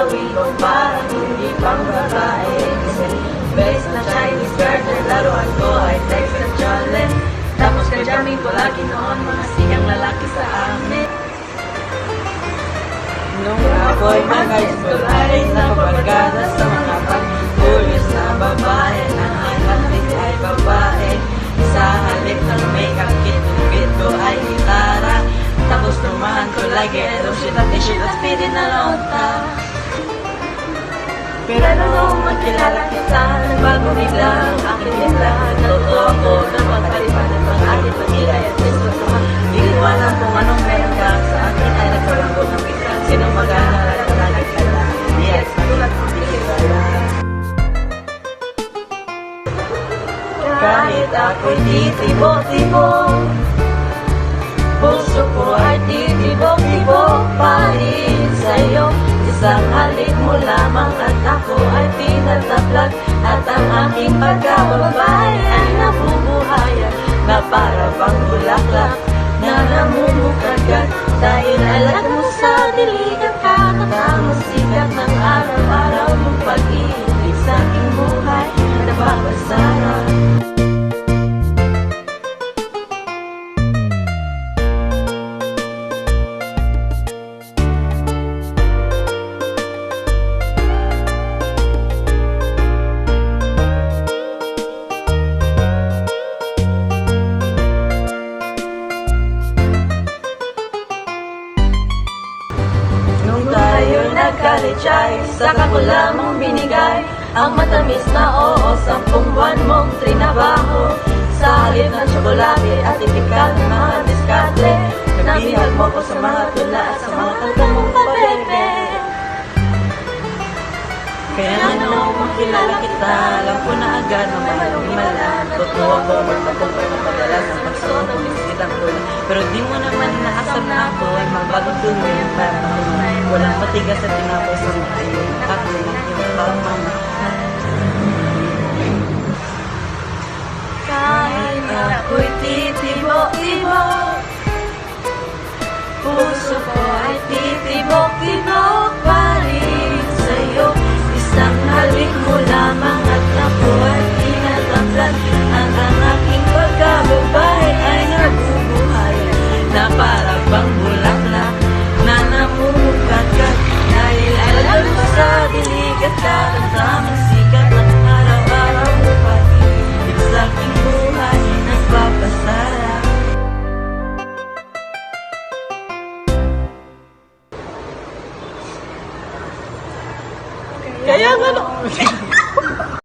bawi ko parang hindi pang babae. Kasi base na Chinese garden, laruan ko ay text at challenge. Tapos kajamin ko lagi noon mga sigang lalaki sa amin. Nung ako'y mag-high school ay napabarkada sa mga pag-curious na babae. Ang aking ay babae. Sa halip ng makeup kit, kit ko ay gitara. Tapos tumahan ko lagi lotion at t-shirt at speedy na lonta. Pero nung magkilala kita, nagbago bigla ang aking bigla. Totoo ako na pagkalipanan ng aking pagkilay at gusto naman. Hindi ko alam kung anong meron ka sa akin ay nagkaroon ng bigla. Sinong mag-aaral ang lagi ka lang? Yes, tulad ng bigla. Kahit ako'y titibo-tibo, puso ko ay titibok-tibok pa rin sa'yo. Isang halik mo lamang at ako ay tinatablag. At ang aking pagkababae ay nabubuhayan na para bang bulaklak na namumukagat. Dahil alam mo sa dilig at kakatamang sikat ng araw-araw yung pag-ibig sa aking buhay na babasara. Nag-college ay saka ko lamang binigay ang matamis na oo, 10 buwan mong trinabaho. Sa halip ng tsokolate at tipikal ng mga diskarte, nabihag mo ko sa mga tula at sa mga kanta mong pabebe. Kaya nung makilala kita, alam ko na agad na malumimala. Totoo ako, magtapong ko na madalas ang pagsuot ng bisikitang tula. Pero di mo naman inaasam na ako ay magbagong tuloy para makulay. Walang matigas at tinapoy sa mga iyo. Ako lang yung pamamahal. Kahit ako'y titibok-tibok, puso ko ay titibok-tibok pa rin sa'yo. Isang halik mo lamang at ako ay tinatablan. Ang aking pagkababae ay nabubuhay na para bang bulaklak na namumukagat. Dahil alam mo sa dilig at kakatamang sikat ng araw-araw mo pag-ibig sa aking buhay nagpapasara. Kaya nga